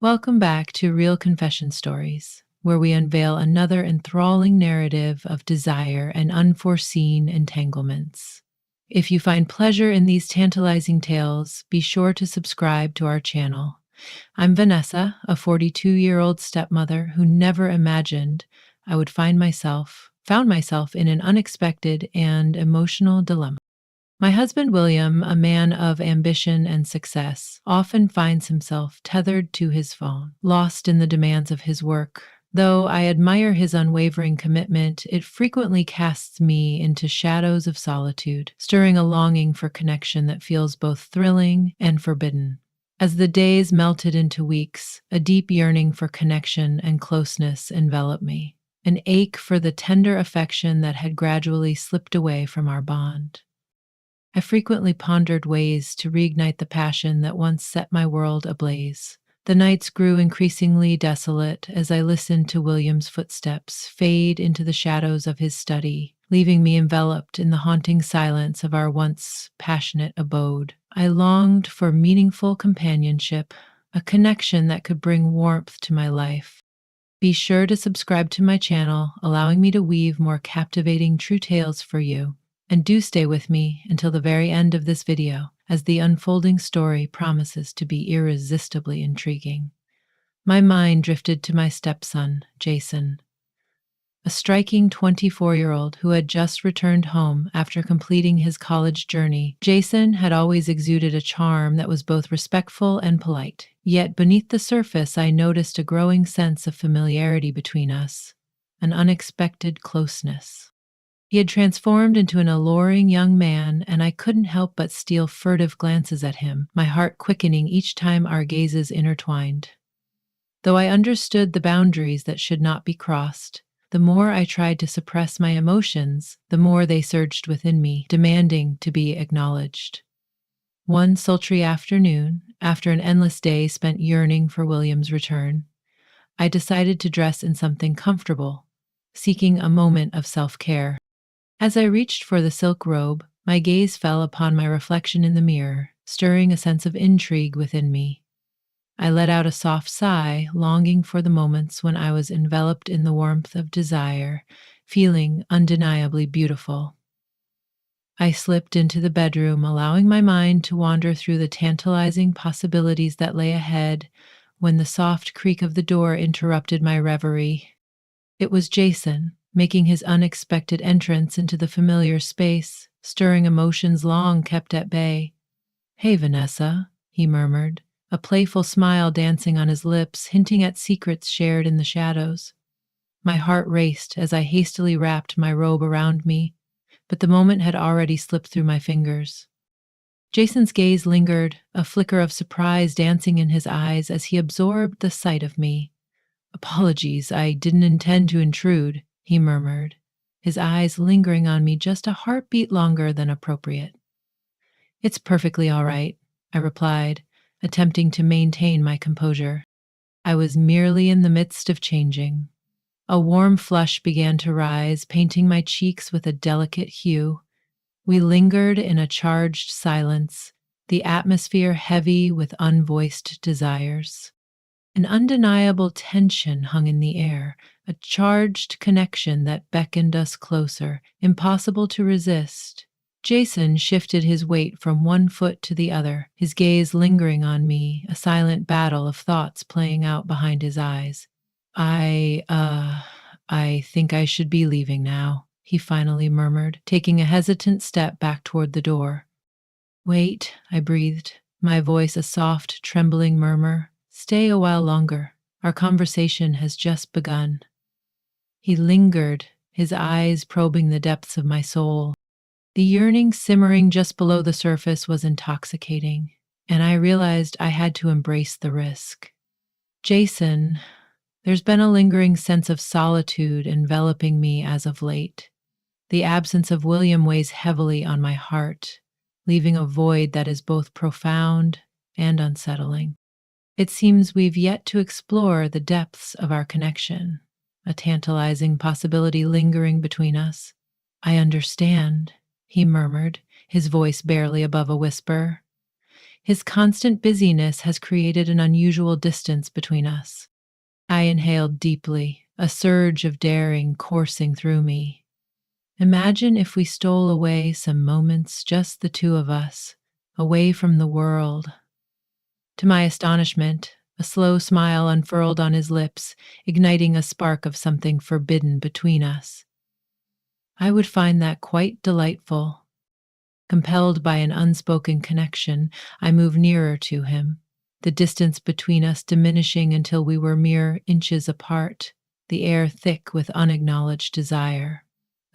Welcome back to Real Confession Stories, where we unveil another enthralling narrative of desire and unforeseen entanglements. If you find pleasure in these tantalizing tales, be sure to subscribe to our channel. I'm Vanessa, a 42-year-old stepmother who never imagined I would found myself in an unexpected and emotional dilemma. My husband William, a man of ambition and success, often finds himself tethered to his phone, lost in the demands of his work. Though I admire his unwavering commitment, it frequently casts me into shadows of solitude, stirring a longing for connection that feels both thrilling and forbidden. As the days melted into weeks, a deep yearning for connection and closeness enveloped me, an ache for the tender affection that had gradually slipped away from our bond. I frequently pondered ways to reignite the passion that once set my world ablaze. The nights grew increasingly desolate as I listened to William's footsteps fade into the shadows of his study, leaving me enveloped in the haunting silence of our once passionate abode. I longed for meaningful companionship, a connection that could bring warmth to my life. Be sure to subscribe to my channel, allowing me to weave more captivating true tales for you. And do stay with me until the very end of this video, as the unfolding story promises to be irresistibly intriguing. My mind drifted to my stepson, Jason, a striking 24-year-old who had just returned home after completing his college journey. Jason had always exuded a charm that was both respectful and polite. Yet beneath the surface, I noticed a growing sense of familiarity between us, an unexpected closeness. He had transformed into an alluring young man, and I couldn't help but steal furtive glances at him, my heart quickening each time our gazes intertwined. Though I understood the boundaries that should not be crossed, the more I tried to suppress my emotions, the more they surged within me, demanding to be acknowledged. One sultry afternoon, after an endless day spent yearning for William's return, I decided to dress in something comfortable, seeking a moment of self-care. As I reached for the silk robe, my gaze fell upon my reflection in the mirror, stirring a sense of intrigue within me. I let out a soft sigh, longing for the moments when I was enveloped in the warmth of desire, feeling undeniably beautiful. I slipped into the bedroom, allowing my mind to wander through the tantalizing possibilities that lay ahead, when the soft creak of the door interrupted my reverie. It was Jason, making his unexpected entrance into the familiar space, stirring emotions long kept at bay. "Hey, Vanessa," he murmured, a playful smile dancing on his lips, hinting at secrets shared in the shadows. My heart raced as I hastily wrapped my robe around me, but the moment had already slipped through my fingers. Jason's gaze lingered, a flicker of surprise dancing in his eyes as he absorbed the sight of me. "Apologies, I didn't intend to intrude," he murmured, his eyes lingering on me just a heartbeat longer than appropriate. "It's perfectly all right," I replied, attempting to maintain my composure. I was merely in the midst of changing. A warm flush began to rise, painting my cheeks with a delicate hue. We lingered in a charged silence, the atmosphere heavy with unvoiced desires. An undeniable tension hung in the air, a charged connection that beckoned us closer, impossible to resist. Jason shifted his weight from one foot to the other, his gaze lingering on me, a silent battle of thoughts playing out behind his eyes. I think I should be leaving now," he finally murmured, taking a hesitant step back toward the door. "Wait," I breathed, my voice a soft, trembling murmur. "Stay a while longer. Our conversation has just begun." He lingered, his eyes probing the depths of my soul. The yearning simmering just below the surface was intoxicating, and I realized I had to embrace the risk. "Jason, there's been a lingering sense of solitude enveloping me as of late. The absence of William weighs heavily on my heart, leaving a void that is both profound and unsettling. It seems we've yet to explore the depths of our connection, a tantalizing possibility lingering between us." "I understand," he murmured, his voice barely above a whisper. His constant busyness has created an unusual distance between us. I inhaled deeply, a surge of daring coursing through me. Imagine if we stole away some moments, just the two of us, away from the world. To my astonishment, a slow smile unfurled on his lips, igniting a spark of something forbidden between us. I would find that quite delightful. Compelled by an unspoken connection, I moved nearer to him, the distance between us diminishing until we were mere inches apart, the air thick with unacknowledged desire.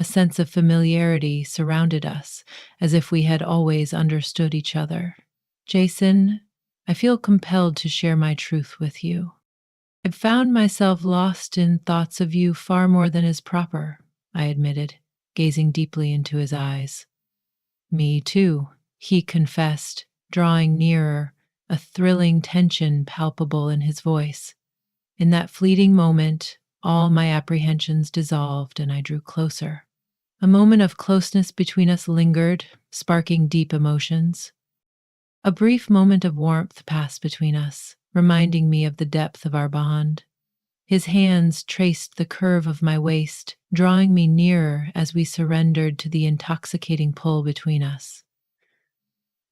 A sense of familiarity surrounded us, as if we had always understood each other. Jason, I feel compelled to share my truth with you. I've found myself lost in thoughts of you far more than is proper, I admitted, gazing deeply into his eyes. Me too, he confessed, drawing nearer, a thrilling tension palpable in his voice. In that fleeting moment, all my apprehensions dissolved and I drew closer. A moment of closeness between us lingered, sparking deep emotions. A brief moment of warmth passed between us, reminding me of the depth of our bond. His hands traced the curve of my waist, drawing me nearer as we surrendered to the intoxicating pull between us.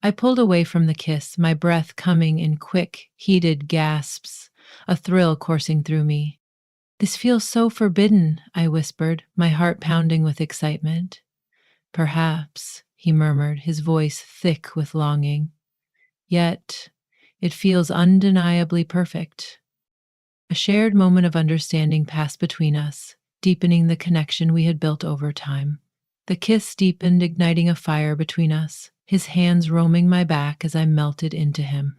I pulled away from the kiss, my breath coming in quick, heated gasps, a thrill coursing through me. "This feels so forbidden," I whispered, my heart pounding with excitement. "Perhaps," he murmured, his voice thick with longing. "Yet, it feels undeniably perfect." A shared moment of understanding passed between us, deepening the connection we had built over time. The kiss deepened, igniting a fire between us, his hands roaming my back as I melted into him.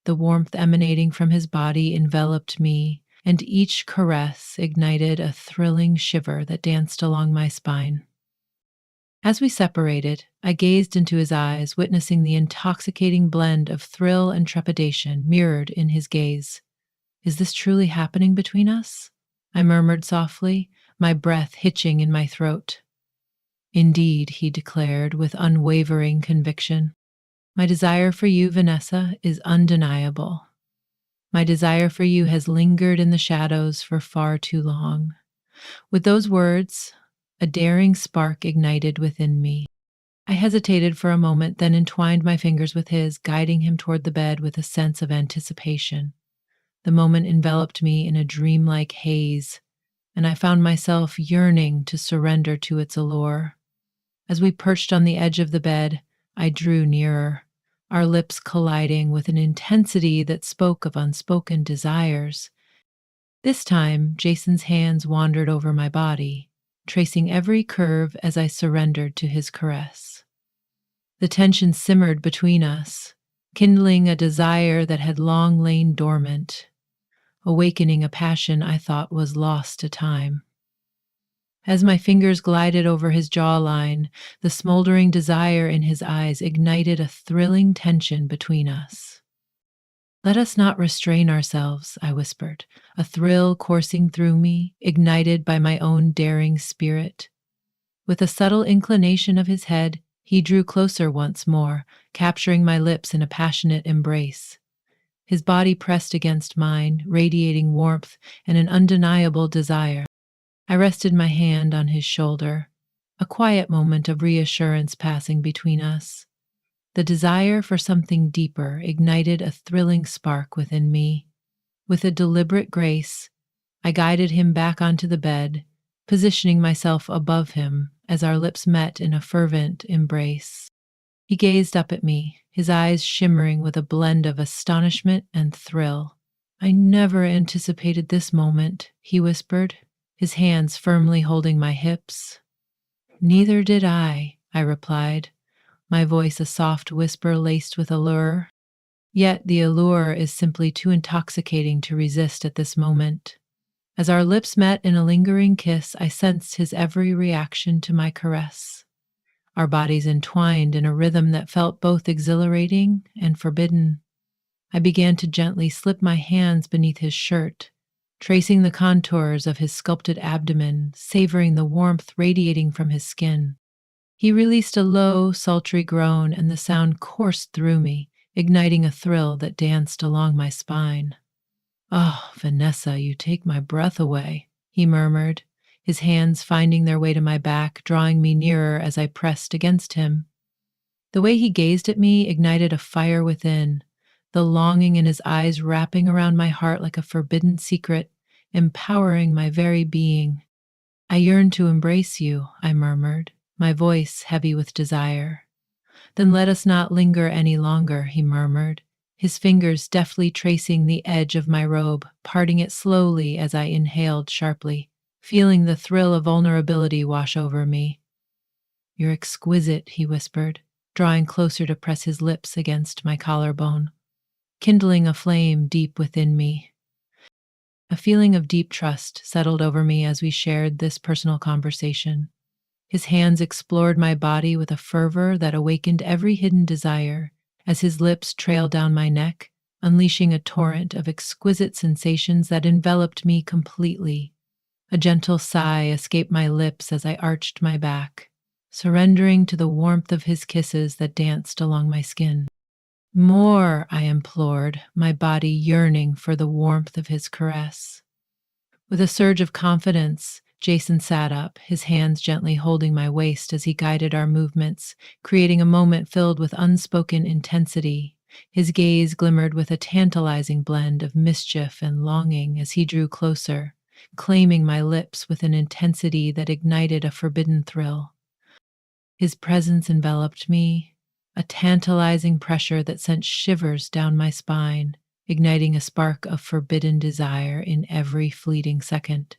The warmth emanating from his body enveloped me, and each caress ignited a thrilling shiver that danced along my spine. As we separated, I gazed into his eyes, witnessing the intoxicating blend of thrill and trepidation mirrored in his gaze. "Is this truly happening between us?" I murmured softly, my breath hitching in my throat. "Indeed," he declared with unwavering conviction. "My desire for you, Vanessa, is undeniable. My desire for you has lingered in the shadows for far too long." With those words, a daring spark ignited within me. I hesitated for a moment, then entwined my fingers with his, guiding him toward the bed with a sense of anticipation. The moment enveloped me in a dreamlike haze, and I found myself yearning to surrender to its allure. As we perched on the edge of the bed, I drew nearer, our lips colliding with an intensity that spoke of unspoken desires. This time, Jason's hands wandered over my body, tracing every curve as I surrendered to his caress. The tension simmered between us, kindling a desire that had long lain dormant, awakening a passion I thought was lost to time. As my fingers glided over his jawline, the smoldering desire in his eyes ignited a thrilling tension between us. "Let us not restrain ourselves," I whispered, a thrill coursing through me, ignited by my own daring spirit. With a subtle inclination of his head, he drew closer once more, capturing my lips in a passionate embrace. His body pressed against mine, radiating warmth and an undeniable desire. I rested my hand on his shoulder, a quiet moment of reassurance passing between us. The desire for something deeper ignited a thrilling spark within me. With a deliberate grace, I guided him back onto the bed, positioning myself above him as our lips met in a fervent embrace. He gazed up at me, his eyes shimmering with a blend of astonishment and thrill. "I never anticipated this moment," he whispered, his hands firmly holding my hips. "Neither did I," I replied, my voice a soft whisper laced with allure. Yet the allure is simply too intoxicating to resist at this moment. As our lips met in a lingering kiss, I sensed his every reaction to my caress. Our bodies entwined in a rhythm that felt both exhilarating and forbidden. I began to gently slip my hands beneath his shirt, tracing the contours of his sculpted abdomen, savoring the warmth radiating from his skin. He released a low, sultry groan, and the sound coursed through me, igniting a thrill that danced along my spine. "Oh, Vanessa, you take my breath away," he murmured, his hands finding their way to my back, drawing me nearer as I pressed against him. The way he gazed at me ignited a fire within, the longing in his eyes wrapping around my heart like a forbidden secret, empowering my very being. "I yearn to embrace you," I murmured, my voice heavy with desire. "Then let us not linger any longer," he murmured, his fingers deftly tracing the edge of my robe, parting it slowly as I inhaled sharply, feeling the thrill of vulnerability wash over me. "You're exquisite," he whispered, drawing closer to press his lips against my collarbone, kindling a flame deep within me. A feeling of deep trust settled over me as we shared this personal conversation. His hands explored my body with a fervor that awakened every hidden desire as his lips trailed down my neck, unleashing a torrent of exquisite sensations that enveloped me completely. A gentle sigh escaped my lips as I arched my back, surrendering to the warmth of his kisses that danced along my skin. "More," I implored, my body yearning for the warmth of his caress. With a surge of confidence, Jason sat up, his hands gently holding my waist as he guided our movements, creating a moment filled with unspoken intensity. His gaze glimmered with a tantalizing blend of mischief and longing as he drew closer, claiming my lips with an intensity that ignited a forbidden thrill. His presence enveloped me, a tantalizing pressure that sent shivers down my spine, igniting a spark of forbidden desire in every fleeting second.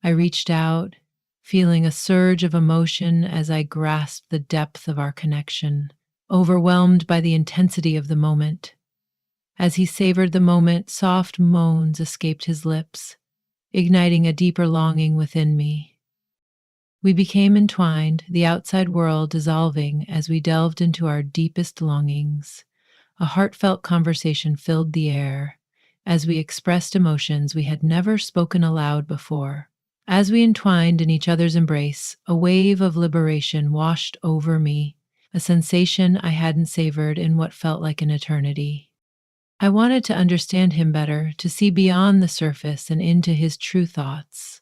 I reached out, feeling a surge of emotion as I grasped the depth of our connection, overwhelmed by the intensity of the moment. As he savored the moment, soft moans escaped his lips, igniting a deeper longing within me. We became entwined, the outside world dissolving as we delved into our deepest longings. A heartfelt conversation filled the air as we expressed emotions we had never spoken aloud before. As we entwined in each other's embrace, a wave of liberation washed over me, a sensation I hadn't savored in what felt like an eternity. I wanted to understand him better, to see beyond the surface and into his true thoughts.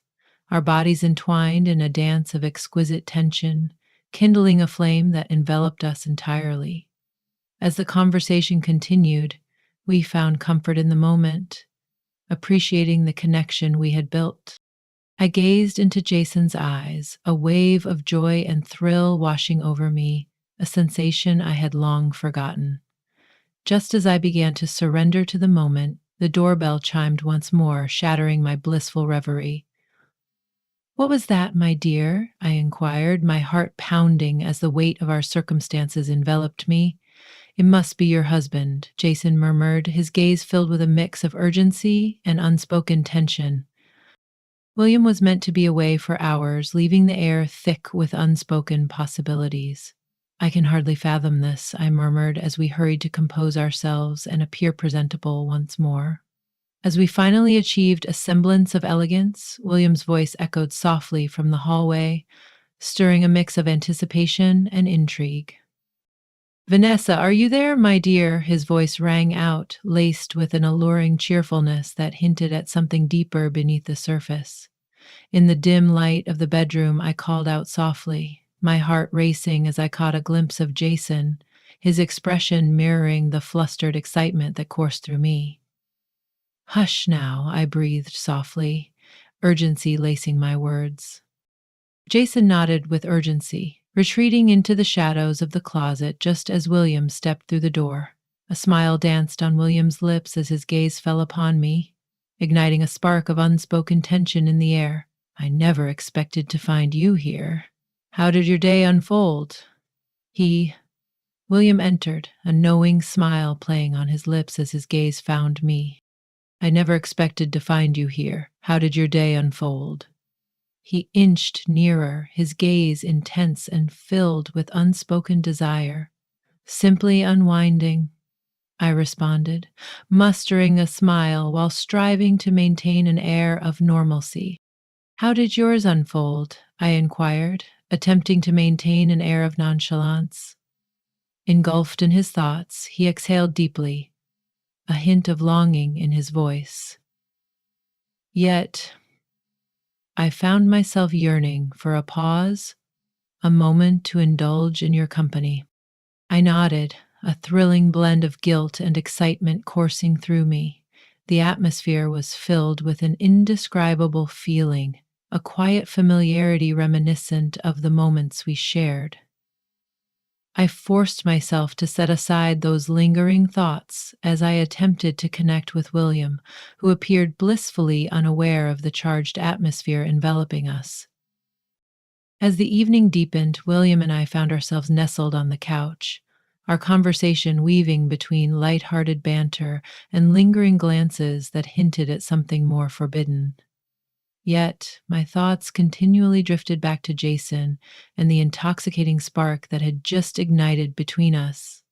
Our bodies entwined in a dance of exquisite tension, kindling a flame that enveloped us entirely. As the conversation continued, we found comfort in the moment, appreciating the connection we had built. I gazed into Jason's eyes, a wave of joy and thrill washing over me, a sensation I had long forgotten. Just as I began to surrender to the moment, the doorbell chimed once more, shattering my blissful reverie. "What was that, my dear?" I inquired, my heart pounding as the weight of our circumstances enveloped me. "It must be your husband," Jason murmured, his gaze filled with a mix of urgency and unspoken tension. William was meant to be away for hours, leaving the air thick with unspoken possibilities. "I can hardly fathom this," I murmured as we hurried to compose ourselves and appear presentable once more. As we finally achieved a semblance of elegance, William's voice echoed softly from the hallway, stirring a mix of anticipation and intrigue. "Vanessa, are you there, my dear?" His voice rang out, laced with an alluring cheerfulness that hinted at something deeper beneath the surface. In the dim light of the bedroom, I called out softly, my heart racing as I caught a glimpse of Jason, his expression mirroring the flustered excitement that coursed through me. "Hush now," I breathed softly, urgency lacing my words. Jason nodded with urgency, retreating into the shadows of the closet just as William stepped through the door. A smile danced on William's lips as his gaze fell upon me, igniting a spark of unspoken tension in the air. "I never expected to find you here. How did your day unfold?" William entered, a knowing smile playing on his lips as his gaze found me. "I never expected to find you here. How did your day unfold?" He inched nearer, his gaze intense and filled with unspoken desire. "Simply unwinding," I responded, mustering a smile while striving to maintain an air of normalcy. "How did yours unfold?" I inquired, attempting to maintain an air of nonchalance. Engulfed in his thoughts, he exhaled deeply, a hint of longing in his voice. Yet, I found myself yearning for a pause, a moment to indulge in your company. I nodded, a thrilling blend of guilt and excitement coursing through me. The atmosphere was filled with an indescribable feeling, a quiet familiarity reminiscent of the moments we shared. I forced myself to set aside those lingering thoughts as I attempted to connect with William, who appeared blissfully unaware of the charged atmosphere enveloping us. As the evening deepened, William and I found ourselves nestled on the couch, our conversation weaving between light-hearted banter and lingering glances that hinted at something more forbidden. Yet, my thoughts continually drifted back to Jason and the intoxicating spark that had just ignited between us.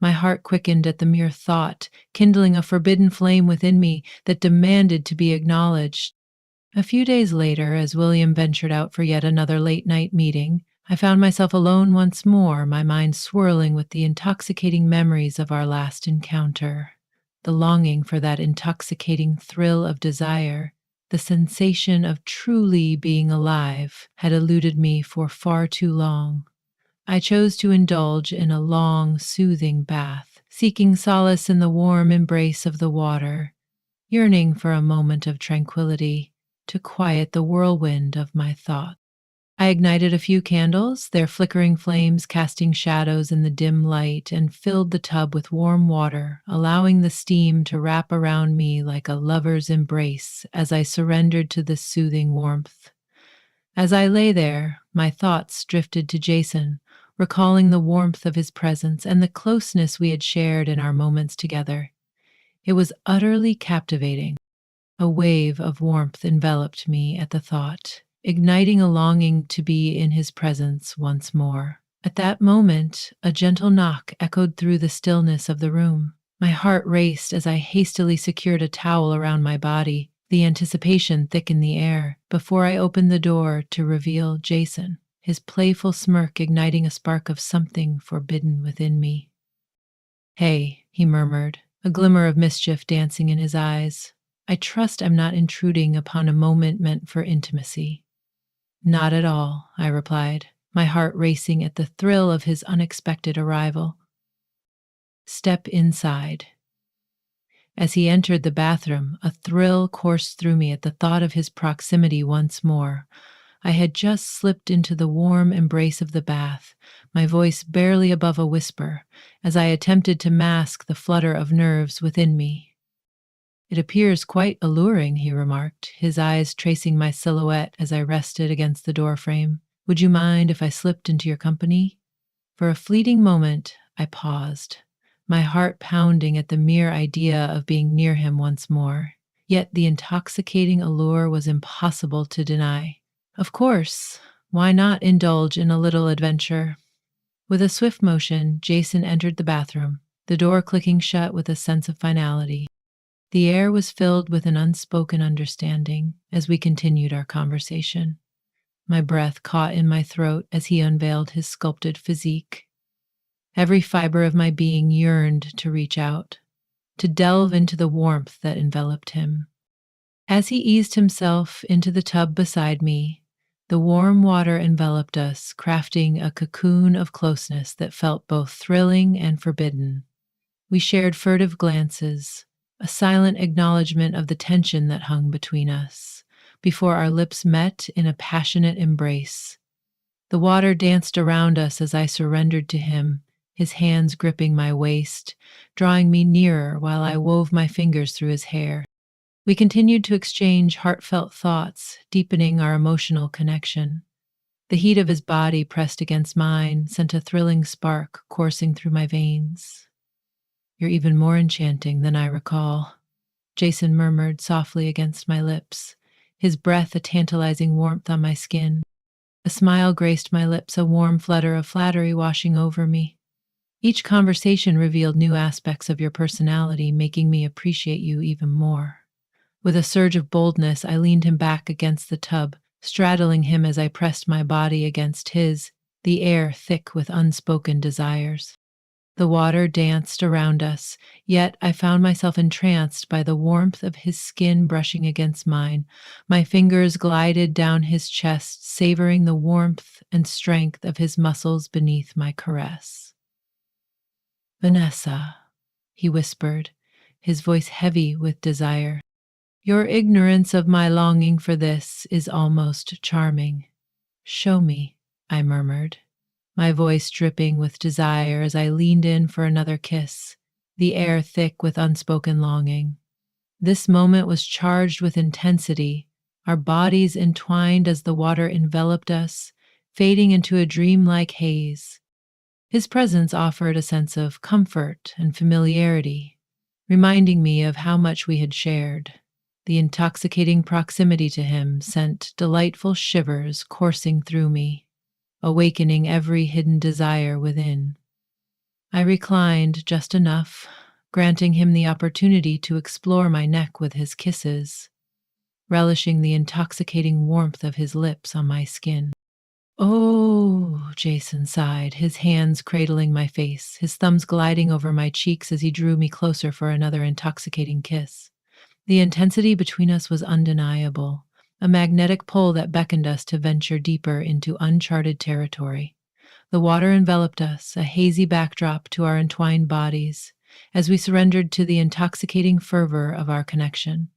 My heart quickened at the mere thought, kindling a forbidden flame within me that demanded to be acknowledged. A few days later, as William ventured out for yet another late-night meeting, I found myself alone once more, my mind swirling with the intoxicating memories of our last encounter. The longing for that intoxicating thrill of desire, the sensation of truly being alive, had eluded me for far too long. I chose to indulge in a long, soothing bath, seeking solace in the warm embrace of the water, yearning for a moment of tranquility to quiet the whirlwind of my thoughts. I ignited a few candles, their flickering flames casting shadows in the dim light, and filled the tub with warm water, allowing the steam to wrap around me like a lover's embrace as I surrendered to the soothing warmth. As I lay there, my thoughts drifted to Jason, recalling the warmth of his presence and the closeness we had shared in our moments together. It was utterly captivating. A wave of warmth enveloped me at the thought, igniting a longing to be in his presence once more. At that moment, a gentle knock echoed through the stillness of the room. My heart raced as I hastily secured a towel around my body, the anticipation thick in the air, before I opened the door to reveal Jason, his playful smirk igniting a spark of something forbidden within me. "Hey," he murmured, a glimmer of mischief dancing in his eyes. "I trust I'm not intruding upon a moment meant for intimacy." "Not at all," I replied, my heart racing at the thrill of his unexpected arrival. "Step inside." As he entered the bathroom, a thrill coursed through me at the thought of his proximity once more. I had just slipped into the warm embrace of the bath, my voice barely above a whisper, as I attempted to mask the flutter of nerves within me. "It appears quite alluring," he remarked, his eyes tracing my silhouette as I rested against the doorframe. "Would you mind if I slipped into your company?" For a fleeting moment, I paused, my heart pounding at the mere idea of being near him once more. Yet the intoxicating allure was impossible to deny. Of course, why not indulge in a little adventure? With a swift motion, Jason entered the bathroom, the door clicking shut with a sense of finality. The air was filled with an unspoken understanding as we continued our conversation. My breath caught in my throat as he unveiled his sculpted physique. Every fiber of my being yearned to reach out, to delve into the warmth that enveloped him. As he eased himself into the tub beside me, the warm water enveloped us, crafting a cocoon of closeness that felt both thrilling and forbidden. We shared furtive glances, a silent acknowledgement of the tension that hung between us, before our lips met in a passionate embrace. The water danced around us as I surrendered to him, his hands gripping my waist, drawing me nearer while I wove my fingers through his hair. We continued to exchange heartfelt thoughts, deepening our emotional connection. The heat of his body pressed against mine sent a thrilling spark coursing through my veins. "You're even more enchanting than I recall," Jason murmured softly against my lips, his breath a tantalizing warmth on my skin. A smile graced my lips, a warm flutter of flattery washing over me. "Each conversation revealed new aspects of your personality, making me appreciate you even more." With a surge of boldness, I leaned him back against the tub, straddling him as I pressed my body against his, the air thick with unspoken desires. The water danced around us, yet I found myself entranced by the warmth of his skin brushing against mine. My fingers glided down his chest, savoring the warmth and strength of his muscles beneath my caress. Vanessa, he whispered, his voice heavy with desire. Your ignorance of my longing for this is almost charming. Show me, I murmured, my voice dripping with desire as I leaned in for another kiss, the air thick with unspoken longing. This moment was charged with intensity, our bodies entwined as the water enveloped us, fading into a dreamlike haze. His presence offered a sense of comfort and familiarity, reminding me of how much we had shared. The intoxicating proximity to him sent delightful shivers coursing through me, awakening every hidden desire within. I reclined just enough, granting him the opportunity to explore my neck with his kisses, relishing the intoxicating warmth of his lips on my skin. Oh, Jason sighed, his hands cradling my face, his thumbs gliding over my cheeks as he drew me closer for another intoxicating kiss. The intensity between us was undeniable, a magnetic pull that beckoned us to venture deeper into uncharted territory. The water enveloped us, a hazy backdrop to our entwined bodies, as we surrendered to the intoxicating fervor of our connection.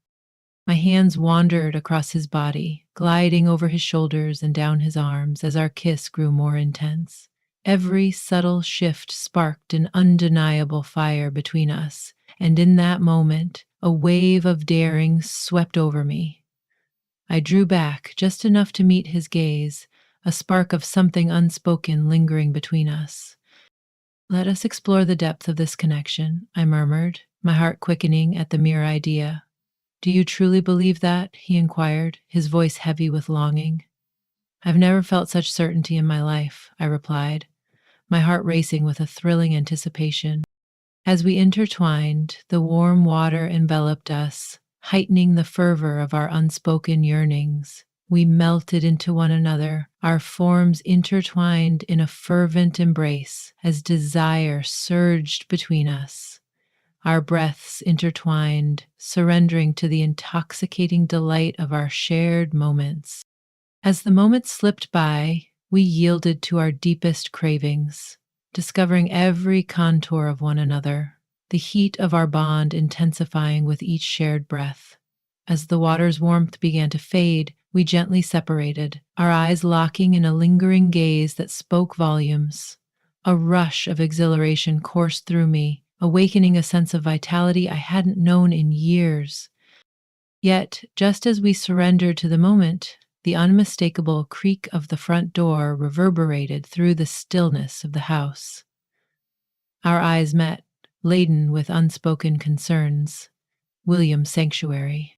My hands wandered across his body, gliding over his shoulders and down his arms as our kiss grew more intense. Every subtle shift sparked an undeniable fire between us, and in that moment, a wave of daring swept over me. I drew back just enough to meet his gaze, a spark of something unspoken lingering between us. Let us explore the depth of this connection, I murmured, my heart quickening at the mere idea. Do you truly believe that? He inquired, his voice heavy with longing. I've never felt such certainty in my life, I replied, my heart racing with a thrilling anticipation. As we intertwined, the warm water enveloped us, heightening the fervor of our unspoken yearnings. We melted into one another, our forms intertwined in a fervent embrace as desire surged between us. Our breaths intertwined, surrendering to the intoxicating delight of our shared moments. As the moments slipped by, we yielded to our deepest cravings, discovering every contour of one another, the heat of our bond intensifying with each shared breath. As the water's warmth began to fade, we gently separated, our eyes locking in a lingering gaze that spoke volumes. A rush of exhilaration coursed through me, awakening a sense of vitality I hadn't known in years. Yet, just as we surrendered to the moment, the unmistakable creak of the front door reverberated through the stillness of the house. Our eyes met, laden with unspoken concerns. William's sanctuary.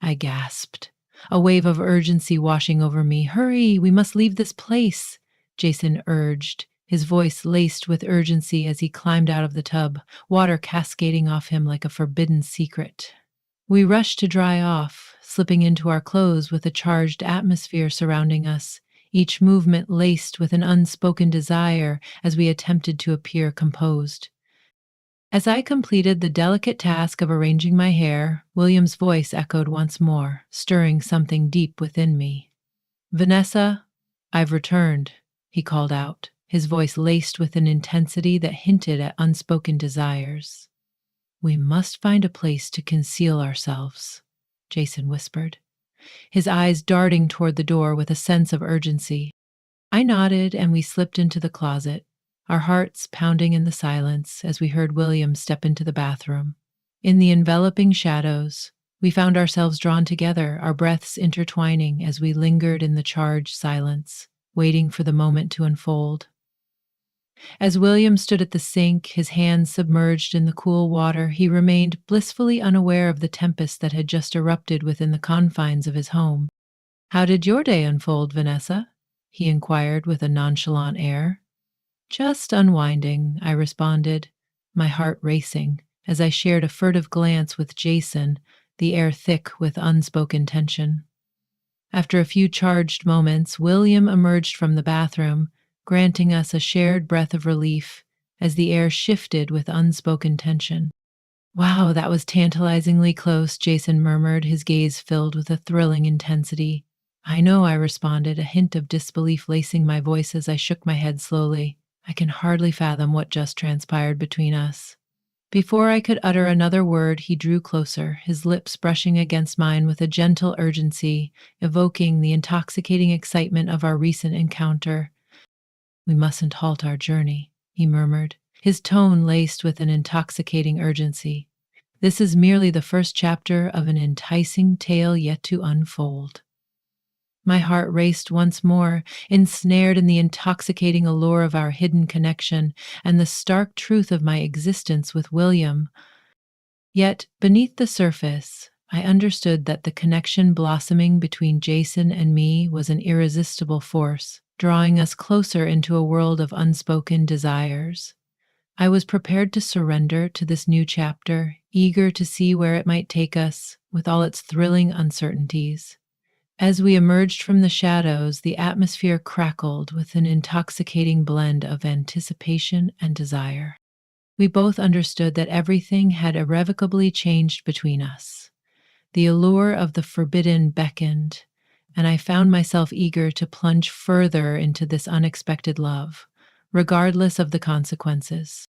I gasped, a wave of urgency washing over me. Hurry, we must leave this place, Jason urged, his voice laced with urgency as he climbed out of the tub, water cascading off him like a forbidden secret. We rushed to dry off, slipping into our clothes with a charged atmosphere surrounding us, each movement laced with an unspoken desire as we attempted to appear composed. As I completed the delicate task of arranging my hair, William's voice echoed once more, stirring something deep within me. Vanessa, I've returned, he called out, his voice laced with an intensity that hinted at unspoken desires. We must find a place to conceal ourselves, Jason whispered, his eyes darting toward the door with a sense of urgency. I nodded and we slipped into the closet, our hearts pounding in the silence as we heard William step into the bathroom. In the enveloping shadows, we found ourselves drawn together, our breaths intertwining as we lingered in the charged silence, waiting for the moment to unfold. As William stood at the sink, his hands submerged in the cool water, he remained blissfully unaware of the tempest that had just erupted within the confines of his home. How did your day unfold, Vanessa? He inquired with a nonchalant air. Just unwinding, I responded, my heart racing, as I shared a furtive glance with Jason, the air thick with unspoken tension. After a few charged moments, William emerged from the bathroom, granting us a shared breath of relief as the air shifted with unspoken tension. Wow, that was tantalizingly close, Jason murmured, his gaze filled with a thrilling intensity. I know, I responded, a hint of disbelief lacing my voice as I shook my head slowly. I can hardly fathom what just transpired between us. Before I could utter another word, he drew closer, his lips brushing against mine with a gentle urgency, evoking the intoxicating excitement of our recent encounter. We mustn't halt our journey, he murmured, his tone laced with an intoxicating urgency. This is merely the first chapter of an enticing tale yet to unfold. My heart raced once more, ensnared in the intoxicating allure of our hidden connection and the stark truth of my existence with William. Yet, beneath the surface, I understood that the connection blossoming between Jason and me was an irresistible force, drawing us closer into a world of unspoken desires. I was prepared to surrender to this new chapter, eager to see where it might take us, with all its thrilling uncertainties. As we emerged from the shadows, the atmosphere crackled with an intoxicating blend of anticipation and desire. We both understood that everything had irrevocably changed between us. The allure of the forbidden beckoned, and I found myself eager to plunge further into this unexpected love, regardless of the consequences.